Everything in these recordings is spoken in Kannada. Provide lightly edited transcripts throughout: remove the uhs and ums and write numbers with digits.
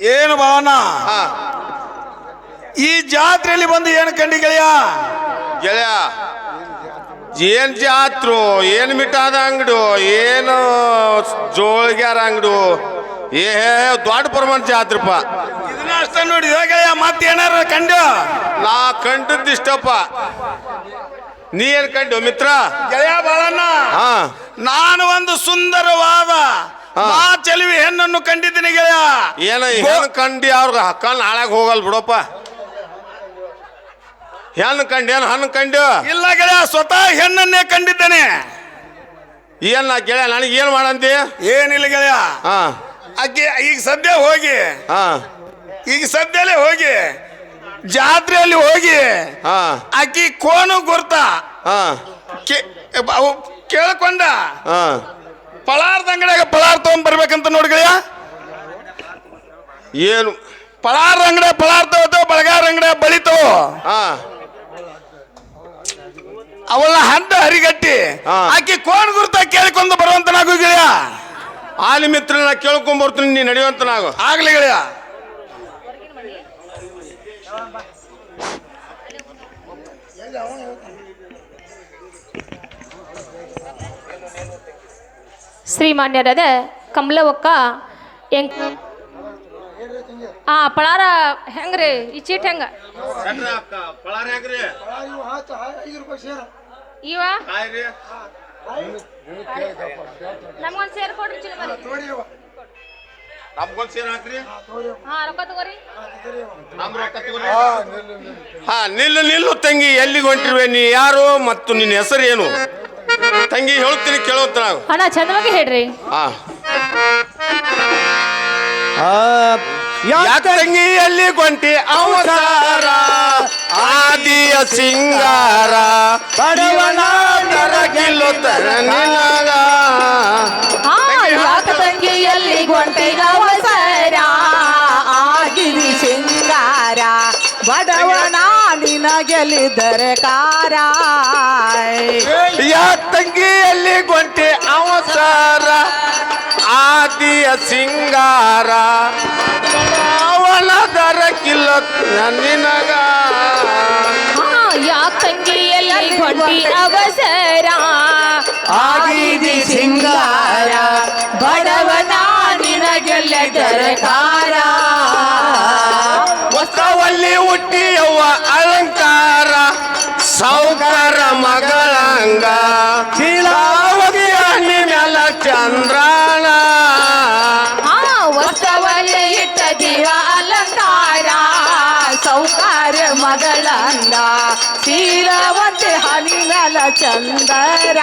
ಏನು ಭಾವನ ಹಾ ಈ ಜಾತ್ರೆಯಲ್ಲಿ ಬಂದು ಏನು ಕಂಡಿ ಗೆಳೆಯ? ಗೆಳೆಯ ಏನ್ ಜಾತ್ರು, ಏನು ಮಿಠಾದ ಅಂಗಡಿ, ಏನು ಜೋಳಿಗ್ಯಾರ ಅಂಗಡಿ, ದೊಡ್ಡ ಪ್ರಮಾಣ ಜಾತ್ರೆಪ್ಪ. ಇದನ್ನ ಅಷ್ಟ ನೋಡಿದ ಗೆಳೆಯ, ಮತ್ತೆ ಏನಾರ ಕಂಡು? ನಾ ಕಂಡದ್ದಿಷ್ಟಪ್ಪ. ನೀ ಏನ್ ಕಂಡು ಮಿತ್ರ? ಗೆಳೆಯ ಬಾಳಣ್ಣ, ಹಾ ನಾನು ಒಂದು ಸುಂದರವಾದ ಮಾ ಚೆಲುವೆ ಹೆಣ್ಣನ್ನು ಕಂಡಿದ್ದೀನಿ ಗೆಳೆಯ. ಏನ ಹೆಣ್ಣು ಕಂಡಿ ಅವ್ರ ಕಣ್ಣು ಹಾಳಾಗ ಹೋಗಲ್ ಬಿಡಪ್ಪ. ಹೆಣ್ಣು ಕಂಡು ಏನು ಹಣ್ಣು ಕಂಡು? ಇಲ್ಲ ಗೆಳೆಯ, ಸ್ವತಃ ಹೆಣ್ಣನ್ನೇ ಕಂಡಿದ್ದೇನೆ. ಏನ್ ನಾ ಗೆಳೆಯ ನನಗೆ ಏನ್ ಮಾಡಂತಿ? ಏನಿಲ್ಲ ಗೆಳೆಯ, ಹಾ ಆಕೆ ಈಗ ಸದ್ಯ ಹೋಗಿ, ಹಾ ಈಗ ಸದ್ಯಲ್ಲೇ ಹೋಗಿ ಜಾತ್ರೆಯಲ್ಲಿ ಹೋಗಿ ಹಾ ಆಕಿ ಕೋನು ಗುರ್ತ ಹಾ ಕೇಳ್ಕೊಂಡ ಹಾ ಪಳಾರ್ದ ಅಂಗಡಿಯಾಗ ಪಳಾರ್ ತಗೊಂಡ್ ಬರ್ಬೇಕಂತ ನೋಡಿ ಗೆಳೆಯ. ಏನು ಪಳಾರ್ ಅಂಗಡಿಯ ಪಳಾರ್ ತಗೋತಾವ, ಬಳಗಾರ ಅಂಗಡಿಯ ಬಳಿತಾವ. ಹಾ ಅವಳ ಹಡ್ಡ ಹರಿಗಟ್ಟಿ ಹಾ. ಆಕಿ ಕೋನ್ ಗುರ್ತ ಕೇಳಿಕೊಂಡು ಬರುವಂತ ನಾವು ಗೆಳೆಯ. ಆಲಿ ಮಿತ್ರ ನಾ ಕೇಳ್ಕೊಂಡ್ ಬರ್ತೀನಿ, ನೀ ನಡೆಯುವಂತ ನಾವು ಆಗ್ಲಿ ಗೆಳೆಯ. ಶ್ರೀಮಾನ್ಯರಾದ ಕಮಲವಕ್ಕ ಹೆಂಗ್ ಪಳಾರ ಹೆಂಗ್ರಿ? ಈ ಚೀಟ್ ಹೆಂಗ ಇವ ನಮ್ಗೊಂದು ಸೇರ್ ಕೊಡ್ರಿ ಚಲೋ ಬರ್ರಿ. ರೊಕ್ಕ ತಗೋರಿ. ಹಾ ನಿಲ್ಲು ನಿಲ್ಲು ತಂಗಿ, ಎಲ್ಲಿಗೆ ಹೊಂಟಿರುವೆ ನೀ? ಯಾರು ಮತ್ತು ನಿನ್ನ ಹೆಸರು ಏನು ತಂಗಿ? ಹೇಳ್ತೀನಿ ಕೇಳುವಂತ ನಾವು. ಅಣ್ಣ ಚಂದವಾಗಿ ಹೇಳ್ರಿ. ಹಾ ತಂಗಿ ಎಲ್ಲಿ ಗೊಂಟಿ ಅವತಾರ ಆದಿಯ ಸಿಂಗಾರ ಬಡವನ ತರಗಿಲ್ಲುತ್ತರ ನಿನಗ. ಯಾಕ ತಂಗಿಯಲ್ಲಿ ಗೊಂಟೆಗ ಅವಸರ ಆಗಿರಿ ಸಿಂಗಾರ ಬಡವನ ನಿನಗೆಲ್ಲಿದ್ದರೆ ಕಾರ. ತಂಗಿಯಲ್ಲಿ ಗೊಂಟಿ ಅವತಾರ ಆದಿಯ ಸಿಂಗಾರ ಅವನ ದರಕಿಲ್ಲ ನಿನಗ. ಯಾ ತಂಗಿಯಲ್ಲಿ ಗೊಂಟಿ ಅವಸರ ಆಗಿದಿ ಸಿಂಗಾರ ಬಡವನ ನಿನಗೆಲ್ಲಿದ್ದರೆ ಕಾರ. ಹೊಸವಲ್ಲಿ ಹುಟ್ಟಿಯವ್ವ ಅಲಂಕಾರ ಸೌಕರ ಮಗಳಂಗ ಶಿಲಾವತಿಯ ನಿಮ್ಮೆಲ್ಲ ಚಂದ್ರಾಣ. ವಸ್ತವಲ್ಲಿ ಇಟ್ಟ ಜೀವ ಅಲಂಕಾರ ಸೌಕಾರ ಮಗಳಂದ ಶೀಲವತಿ ಹನಿಗಳ ಚಂದರ.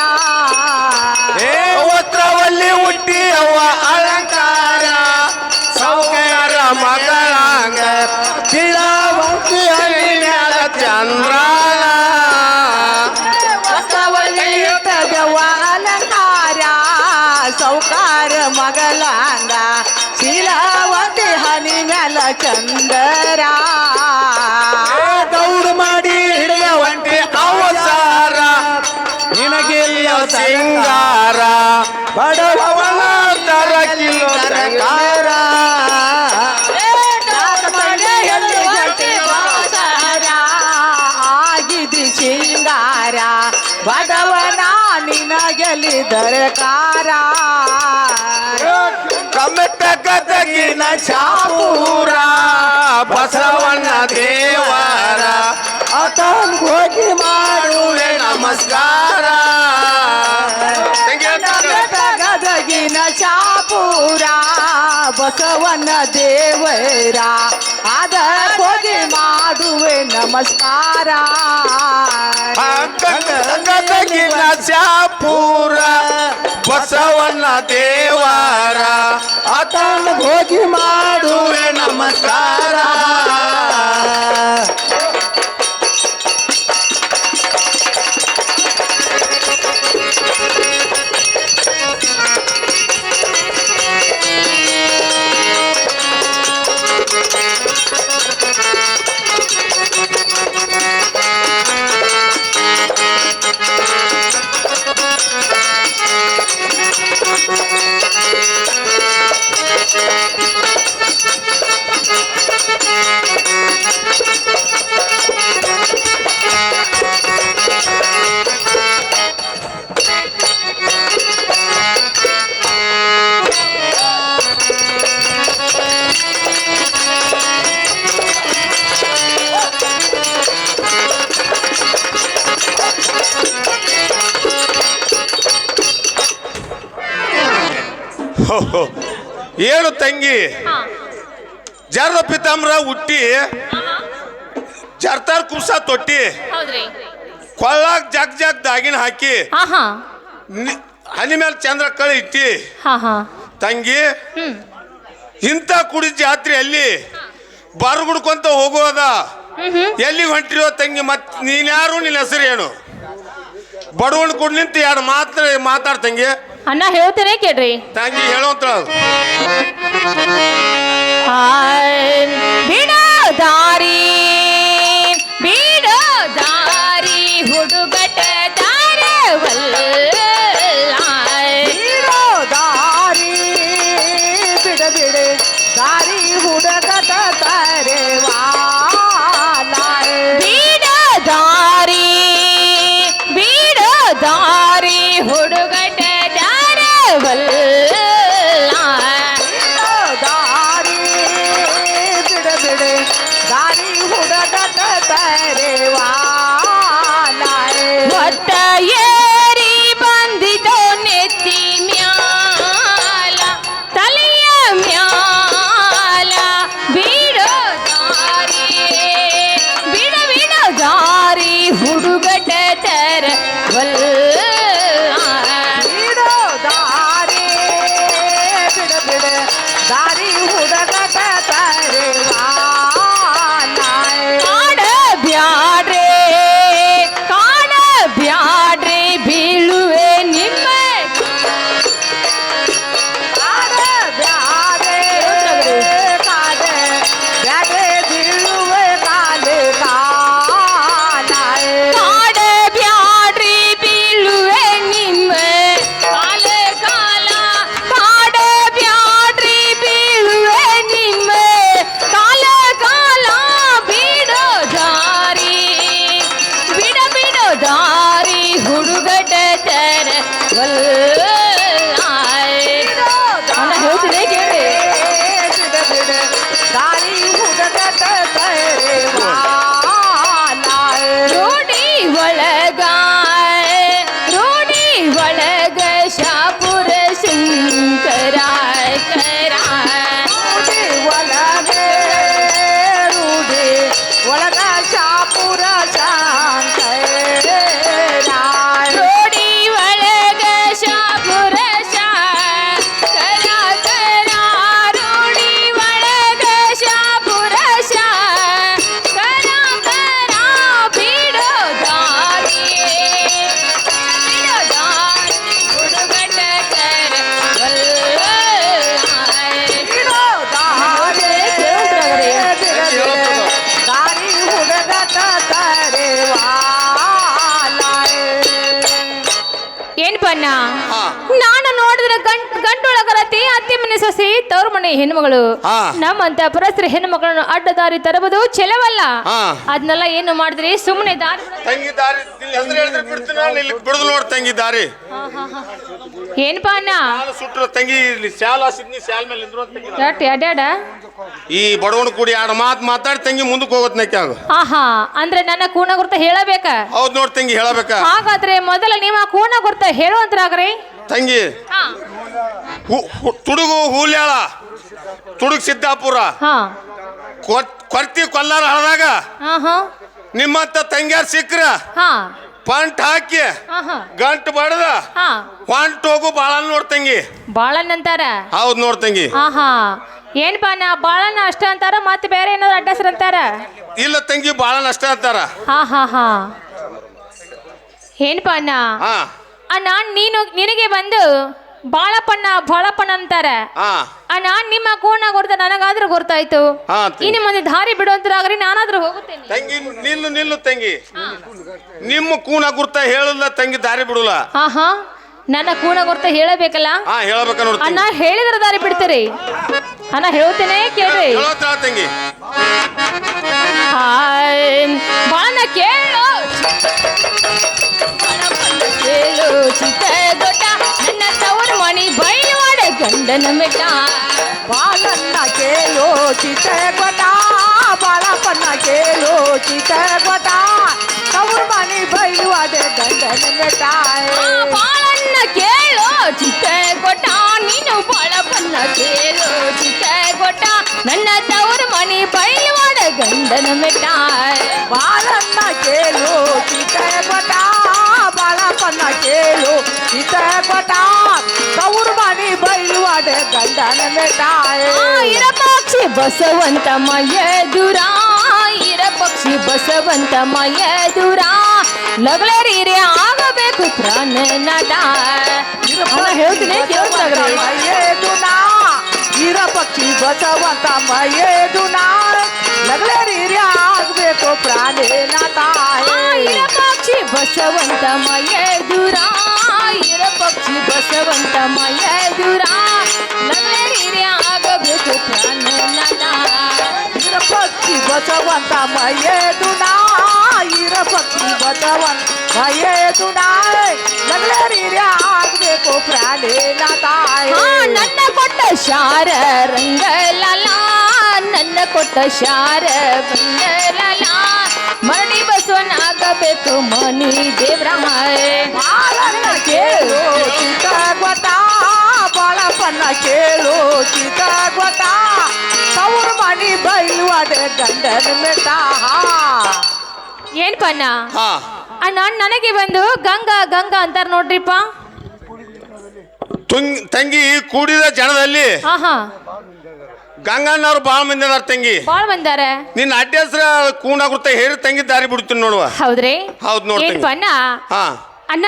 ವಸ್ತ್ರವಲ್ಲಿ ಹುಟ್ಟಿಯವ್ವ ಅಲಂಕಾರ ಸೌಕರ ಮಗಳಂಗ ಶಿಲಾವತಿಯ ನಿಮ್ಮೆಲ್ಲ ಚಂದ್ರಾಣ. ವಸ್ತವಲ್ಲಿ ಇಟ್ಟ ಜೀವ ಅಲಂಕಾರ ಸೌಕಾರ ಮಗಳಂದ ಶೀಲವತಿ ಹನಿಗಳ ಚಂದರ. ದೌಡು ಮಾಡಿ ಹಿಡಿಯ ಒಂಟಿ ಅವತಾರ ನಿನಗೆಲ್ಲ ಸಿಂಗಾರ ಬಡವನ ತರಕಿಲ್ಲ ತಂಗಾರ. ಆಗಿದಿ ಸಿಂಗಾರ ಬಡವನ ನಿನಗೆಲ್ಲಿದ್ದರೆ ಕಾರ. ಕಮೆಟ್ಟ ಗದಗಿನ ಚಾಪೂರ ಬಸವಣ್ಣ ದೇವರ ಅತನ್ ಹೋಗಿ ಮಾಡುವೆ ನಮಸ್ಕಾರ. ಗದಗಿನ ಚಾಪೂರ ಬಸವನ ದೇವರ ಅದ ಹೋಗಿ ಮಾಡುವೆ ನಮಸ್ಕಾರ. ಗದಗಿನ ಚಾಪೂರ ಬಸವಣ್ಣ ದೇವರ ಅತನ್ ಹೋಗಿ ಮಾಡುವೆ ನಮಸ್ಕಾರ. ಹೋ. ಏನು ತಂಗಿ ಹಾ ಜರ್ದ ಪಿತಾಮ್ರ ಹುಟ್ಟಿ ಜರ್ತಾರ್ ಕುಬ್ಸ ತೊಟ್ಟಿ ಹೌದ್ರಿ ಕೊಳ್ಳಾಗ್ ಜಗ್ ದಾಗಿನ ಹಾಕಿ ಹಾ ಹಾ ಹನಿ ಮೇಲೆ ಚಂದ್ರ ಕಳಿ ಇಟ್ಟಿ ಹಾ ಹಾ ತಂಗಿ ಹ್ಮ್ ಇಂಥ ಕುಡಿ ಜಾತ್ರೆಯಲ್ಲಿ ಬರಗುಡ್ಕೊಂತ ಹೋಗೋದ ಎಲ್ಲಿಗೆ ಹೊಂಟಿರೋ ತಂಗಿ ಮತ್ ನೀನ್ಯಾರು ನಿನ್ನ ಹೆಸರು ಏನು ಬಡವನ್ ಕೂಡ ನಿಂತು ಎರಡು ಮಾತಾಡ್ ತಂಗಿ ಅಣ್ಣ ಹೇಳ್ತೇನೆ ಕೇಳ್ರಿ ತಂಗಿ ಹೇಳೋಂತ ಬಿಡೋ ದಾರಿ ಬಿಡೋ ದಾರಿ ಹುಡುಗಟ ದಾರವಲ್ಲ ಬಿಡೋ ದಾರಿ ಬಿಡ ಬಿಡ ದಾರಿ ಹುಡುಗಟ ತರೆವಾ ಬಿಡೋ ದಾರಿ ಬಿಡೋ ದಾರಿ ಹುಡುಗಟ ದಾರವಲ್ಲ ದಾರಿ ಬಿಡ ಬಿಡ ದಾರಿ ಹುಡುಗಟ ತರೆವಾ ಒಟ್ಟ ಏರಿ ಬಂದಿದೋ ನೆತ್ತಿ ಮ್ಯಾಲ ತಲೆಯ ಮ್ಯಾಲ ಬಿಡೋ ದಾರಿ ಬಿಡ ಬಿಡ ದಾರಿ ಹುಡುಗಟ ತರವಲ್ಲ ಬಿಡೋ ದಾರಿ ಬಿಡ ಬಿಡ ದಾರಿ ಹುಡುಗಟ ತರೆವಾ ಕಾಡ ಬ್ಯಾಡ್ರೆ ಕಾಡ ಬ್ಯಾಡ್ರೆ ಬೀಳುವೆ ನಿಮ್ಮ ಕಾಡ ಬ್ಯಾರೆ ಕಾಡ ಬ್ಯಾರೆ ಬೀಳುವೆ ಕಾಲೆ ಕಾಲಾಯ ಕಾಡ ಬ್ಯಾಡ್ರಿ ಬೀಳುವೆ ನಿಮ್ಮ ಕಾಲ ಕಾಲ ಕಾಡ ಬ್ಯಾಡ್ರಿ ಬೀಳುವೆ ನಿಮ್ಮ ಕಾಲ ಕಾಲ ಬಿಡೋ ದಾರಿ ಬಿಡ ಬಿಡೋ ದಾರಿ ಹುಡುಗಟ ತರವಲ್ಲ ಅಣ್ಣ ಹೇಳ್ತಿದೆ ಕೇಳಿ ಬಿಡ ಬಿಡ ದಾರಿ ಹುಡುಗಟ ತರೆವಾ ರೋಡಿ ಒಳಗ ರೋಡಿ ಒಳಗ ಶಾಪುರ ಶಂಕರ ಕರ ರೂಢಿ ಒಳಗೆ ರೂಢಿ ಒಳಗ ಶಾಪುರ ಶಾಂಕರ ರೋಡಿ ಒಳಗ ಶಾಪುರ ಶಂಕರ ಕರ ರೋಡಿ ಒಳಗ ಶಾಪುರ ಶಂಕರ ಕರ ಬಿಡೋ ದಾರಿ ಬಿಡೋ ದಾರಿ ಹುಡುಗಟ ಕರವಲ್ಲ ಬಿಡೋ ದಾರಿ ದಾರಿ ಹುಡುಗಟ ತರೆವಾ ಏನ್ಪಣ್ಣ ಹಾ. ನಾನು ನೋಡಿದ್ರೆ ಗಂಟೊಳಗರತಿ ಅತ್ತೆ ಮನೆ ಸೊಸೆ ತವ್ರ ಮನೆ ಹೆಣ್ಮಗಳು ಹಾ. ನಮ್ಮಂತ ಪರಸ್ತ್ರೀ ಹೆಣ್ಮಗಳನ್ನ ಅಡ್ಡ ದಾರಿ ತರಬಹುದು ಚೆಲವಲ್ಲ ಹಾ. ಅದನ್ನೆಲ್ಲ ಏನು ಮಾಡಿದ್ರಿ ಸುಮ್ಮನೆ ದಾರಿ ತಂಗಿ ದಾರಿ ನಿನ್ನ ಹೆಸರು ಹೇಳಿದ್ರೆ ಬಿಡ್ತೀನಿ ನಾನು ಇಲ್ಲಿ ಬಿಡುದು ನೋಡ್ ತಂಗಿ ದಾರಿ ಏನ್ಪ ಅಣ್ಣ ನಾನು ಸುಟ್ರ ತಂಗಿ ಇಲ್ಲಿ ಶಾಲ ಸಿದ್ನಿ ಶಾಲ ಮೇಲೆ ನಿಂದ್ರು ಅಂತ ತಂಗಿ ಎಟ್ ಅಡ್ಯಾಡ ಈ ಬಡವನ ಕೂಡಿ ಎರಡು ಮಾತಾಡಿ ತಂಗಿ ಮುಂದಕ್ಕೆ ಹೋಗುತ್ತೆ ನಕ್ಕೆ ಆಗ ಆಹಾ ಅಂದ್ರೆ ನನ್ನ ಕೂನ ಗುರ್ತ ಹೇಳಬೇಕ ಹೌದ್ ನೋಡ್ ತಂಗಿ ಹೇಳಬೇಕ ಹಾಗಾದ್ರೆ ಮೊದಲ ನಿಮ್ಮ ಕೂನ ಗುರ್ತ ಹೇಳುವಂತ್ರಾಗ್ರಿ ತಂಗಿ ಹಾ ತುಡುಗು ಹೂಲ್ಯಾಳ ತುಡುಗ್ ಸಿದ್ದಾಪುರ ಹಾ ಕೊರ್ತಿ ಕೊಲ್ಲಾರ ಹಳದಾಗ ಹಾ ಹಾ ನಿಮ್ಮಂತ ತಂಗ್ಯಾರ ಸಿಕ್ಕ್ರ ಹಾ ಪಂಟ್ ಹಾಕಿ ಹಾ ಹಾ ಗಂಟು ಬಡದ ಹಾ ಹೊಂಟ್ ಹೋಗು ಬಾಳ ನೋಡ್ತಂಗಿ ಬಾಳನ್ನಂತಾರ ಹೌದ್ ನೋಡ್ತಂಗಿ ಆಹಾ ಏನ್ಪಾ ನಾ ಬಾಳನ್ನ ಅಷ್ಟ ಅಂತಾರ ಮತ್ತೆ ಬೇರೆ ಏನಾದ್ರು ಅಡ್ಡಸ್ರ ಅಂತಾರ ಇಲ್ಲ ತಂಗಿ ಬಾಳ ನಷ್ಟ ಅಂತಾರ ಹಾ ಹಾ ಹಾ ಏನ್ಪಾ ಅಣ್ಣ ಹಾ ಅಣ್ಣ ನಿನಗೆ ಬಂದು ಬಾಳಪ್ಪಣ್ಣ ಅಂತಾರ ಹಾ ಅಣ್ಣ ನಿಮ್ಮ ಕೋಣ ಗುರ್ತ ನನಗಾದ್ರೂ ಗುರ್ತಾಯ್ತು ಹಾ ಇನ್ನು ಮುಂದೆ ದಾರಿ ಬಿಡುವಂತರಾಗ್ರಿ ನಾನಾದ್ರೂ ಹೋಗುತ್ತೇನೆ ತಂಗಿ ನಿಲ್ಲು ತಂಗಿ ನಿಮ್ಮ ಕೂನ ಗುರ್ತ ಹೇಳಲ್ಲ ತಂಗಿ ದಾರಿ ಬಿಡುಲ್ಲ ಹಾ ಹಾ ನನ್ನ ಕೂಣ ಗುರ್ತ ಹೇಳಬೇಕಲ್ಲ ಹಾ ಹೇಳ್ಬೇಕ ನೋಡ್ತೀನಿ ಅಣ್ಣ ಹೇಳಿದ್ರ ದಾರಿ ಬಿಡ್ತೀರಿ ಅಣ್ಣ ಹೇಳ್ತೇನೆ ಕೇಳ್ರಿ ಹೇಳೋತ್ರ ತಂಗಿ ಬಾಳನ ಕೇಳು ಕೇಳು ಚಿತ್ತಗೊಟ್ಟ ನನ್ನ ತವರ ಮಣಿ ಬೈವಾಡ ಗಂಡನ ಮೆಟ್ಟ ಬಾಳನ್ನ ಕೇಳೋ ಚಿತ್ತಗೊಟ್ಟ ಬಾಳಪ್ಪನ ಕೇಳೋ ಚಿತ್ತಗೊಟ್ಟ ತವ್ರ ಮನೆ ಬೈಲು ಅದೇ ಗಂಡನ ಮೆಟ್ಟ ಬಾಳನ್ನ ಕೇಳು ಚಿತ್ತಗೊಟ್ಟ ನೀನು ಬಾಳ ಕೇಳು ಚಿತ್ರಗೊಟ್ಟ ನನ್ನ ತವರು ಮನೆ ಬೈಲ್ವಾಡ ಗಂಡನ ಮೆಟ್ಟ ಬಾಳನ್ನ ಕೇಳು ಚಿತ್ರಗೊಟ್ಟ ಬಾಳಪ್ಪನ ಕೇಳು ಚಿತ್ರಗೊಟ್ಟ ತವರು ಮನಿ ಬೈಲುವಾಡೆ ಗಂಡನ ಮೆಟ್ಟಾಯ್ ಇರಪಕ್ಷಿ ಬಸವಂತ ಮಯದುರ ಇರಪಕ್ಷಿ ಬಸವಂತ ಮಯದುರ ಲಗ್ಲರೀರೆ ಆಗಬೇಕು ಪ್ರಾಣನಾಟ ಹೇಳ್ತೀನಿ ಕೇಳ್ತಾಗ್ರಿ ಮಯೇದುನಾ ಇರ ಪಕ್ಷಿ ಬಸವಂತ ಮಯೇದುನಾ ಲಗ್ಲರೀರಿ ಆಗ್ಬೇಕು ಪ್ರಾಣೇನಾಥ ಇರಪಕ್ಷಿ ಬಸವಂತ ಮಯದುರ ಇರಪಕ್ಷಿ ಬಸವಂತ ಮಯದುರ ಲಗ್ಲರೀರೆ ಆಗಬೇಕು ಪ್ರಾಣನಾಟ ಇರ ಪಕ್ಷಿ ಬಸವಂತ ಮಯೇದುನಾ ಇರ ಪಕ್ಷಿ ಬಸವಂತ ಮಯೇದುನಾ ಲಗ್ಲರೀರಿ ಆಗ್ಬೇಕು ಪ್ರಾಣೇನಾಥ ನನ್ನ ಕೊಟ್ಟ ಶಾರ ರಂಗಲಾಲ ನನ್ನ ಕೊಟ್ಟ ಶಾರ ಬಂದಲಾಲ ಮಣಿ ಬಸವನಾಗಬೇಕು ಮನಿ ದೇವ್ರಾಯ ಬಾಳನ್ನ ಕೇಳು ಚಿತ್ರಗೊಟ್ಟ ಬಾಳಪ್ಪನ ಕೇಳು ಚಿತ್ರಗೊಟ್ಟ ತವರು ಮನಿ ಬೈಲುವಾಡೆ ಗಂಡನ ಮೆಟ್ಟ ಏನ್ ಪನ್ನ ಹಾ ಅಣ್ಣ ನನಗೆ ಬಂದು ಗಂಗಾ ಗಂಗಾ ಅಂತಾರ ನೋಡ್ರಿಪ್ಪ ತಂಗಿ ಕೂಡಿದ ಜನದಲ್ಲಿ ಆಹಾ ಗಂಗಣ್ಣವ್ರು ಬಾಳ ಮಂದಿ ಅದಾರ ತಂಗಿ ಬಾಳ್ ಬಂದಾರ ನಿನ್ನ ಅಡ್ಡ ಹೆಸ್ರ ಕೂಣಾಗುತ್ತ ಹೇರಿ ತಂಗಿ ದಾರಿ ಬಿಡ್ತೀನಿ ನೋಡುವ ಹೌದ್ರಿ ಹೌದ್ ನೋಡ್ ಏನ್ ತಂಗಿ. ಪನ್ನ ಹಾ ಅಣ್ಣ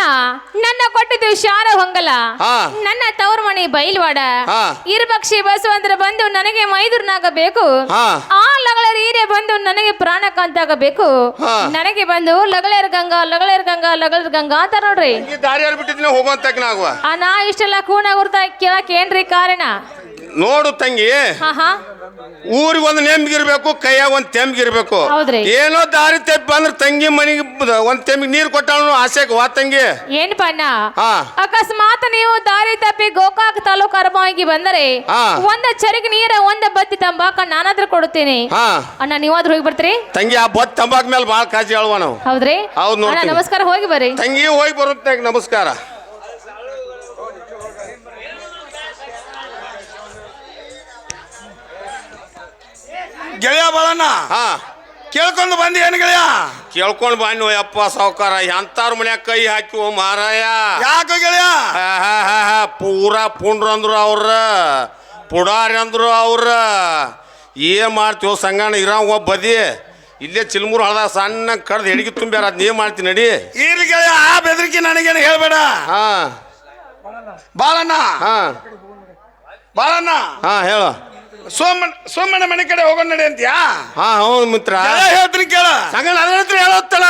ನನ್ನ ಕೊಟ್ಟಿದ್ದು ಶಾರ ಹೊಂಗಲ ಹಾ. ನನ್ನ ತವರು ಮಣಿ ಬೈಲ್ವಾಡ ಹಾ. ಇರಪಕ್ಷಿ ಬಸವಂತರ ಬಂದು ನನಗೆ ಮೈದುರ್ನಾಗಬೇಕು ಹಾ. ಆ ಲಗಳರ ಹೀರೆ ಬಂದು ನನಗೆ ಪ್ರಾಣಕಾಂತಾಗಬೇಕು ಹಾ. ನನಗೆ ಬಂದು ಲಗಳೇರ್ ಗಂಗಾ ಲಗಳೇರ್ ಗಂಗಾ ಲಗಳೇರ್ ಗಂಗಾ ಅಂತ ನೋಡ್ರಿ ತಂಗಿ ದಾರಿ ಬಿಟ್ಟಿದ್ದೀನಿ ಹೋಗುವಂತಕ್ನಾಗುವ ಆ ನಾ ಇಷ್ಟೆಲ್ಲ ಕೂಣ ಗುರ್ತ ಕೇಳಕ್ ಏನ್ರಿ ಕಾರಣ ನೋಡು ತಂಗಿ ಹಾ ಹಾ ಊರಿಗೆ ಒಂದು ನೆಮ್ಗಿರ್ಬೇಕು ಕೈಯಾಗ ಒಂದು ತೆಮ್ಗಿರ್ಬೇಕು ಹೌದ್ರಿ. ಏನೋ ದಾರಿ ತೆಪ್ಪಿ ಬಂದ್ರೆ ತಂಗಿ ಮನೆಗೆ ಒಂದ್ ತೆಮ್ಮಿಗೆ ನೀರು ಕೊಟ್ಟಾಳು ಆಸೆಗೆ ವಾ ತಂಗಿ ಏನ್ಪ ಅಣ್ಣ ಹಾ. ಅಕಸ್ಮಾತ್ ನೀವು ದಾರಿ ತಪ್ಪಿ ಗೋಕಾಕ್ ತಾಲೂಕು ಅರಮಾಗಿ ಬಂದರೆ ಹಾ. ಒಂದ ಚರಿಗೆ ನೀರ ಒಂದ ಬತ್ತಿ ತಂಬಾಕ ನಾನಾದ್ರೂ ಕೊಡುತ್ತೇನೆ ಹಾ ಅಣ್ಣ ನೀವಾದ್ರೂ ಹೋಗಿ ಬರ್ತೀರಿ ತಂಗಿ ಆ ಬತ್ ತಂಬಾಕ್ ಮೇಲೆ ಭಾಳ ಕಾಳಜಿ ಹೇಳುವ ನಾವು ಹೌದ್ರಿ ಹೌದ್ ಅಣ್ಣ ನೋಡ್ತೀನಿ. ನಮಸ್ಕಾರ ಹೋಗಿ ಬರ್ರಿ ತಂಗಿ ಹೋಗಿ ಬರುತ್ತೆ ನಮಸ್ಕಾರ ಗೆಳೆಯ ಬಾಳಣ್ಣ ಹಾ ಕೇಳ್ಕೊಂಡು ಬಂದಿ ಏನು ಗೆಳೆಯ ಕೇಳ್ಕೊಂಡ್ ಬಣ್ಣು ಯಪ್ಪ ಸಾವ್ಕಾರ ಎಂತಾರ ಮನ್ಯಾಗ ಕೈ ಹಾಕಿವ ಮಾರಾಯ ಯಾಕೆ ಗೆಳೆಯ ಪೂರಾ ಪುಂಡ್ರ ಅಂದ್ರು ಅವ್ರ ಪುಡಾರಿ ಅಂದ್ರು ಅವ್ರ ಏನ್ ಮಾಡ್ತೀವೋ ಸಂಗಣ ಇರ ಒಬ್ಬ ಬದಿ ಇಲ್ಲೇ ಚಿಲ್ಮೂರು ಹಳದಾಗ ಸಣ್ಣ ಕಡ್ದು ಹೆಡಿಗೆ ತುಂಬ್ಯಾರ ಅದ್ ನೀವ್ ಮಾಡ್ತೀನಿ ನಡಿ ಇರ್ಲಿ ಗೆಳೆಯ ಆ ಬೆದರಿಕೆ ನನಗೇನು ಹೇಳ್ಬೇಡ ಹಾ ಬಾಳಣ್ಣ ಹಾ ಬಾಳಣ್ಣ ಹಾ ಹೇಳು ಸೋಮಣ್ಣ ಮನೆ ಕಡೆ ಹೋಗೋಣ ನಡಿ ಅಂತೀಯಾ ಹಾ ಹೌದು ಮಿತ್ರ ಗೆಳೆಯ ಹೇಳ್ತೀನಿ ಕೇಳ ಸಂಗಣ ಅದ್ರ ಹತ್ರ ಹೇಳೋತ್ತಲ್ಲ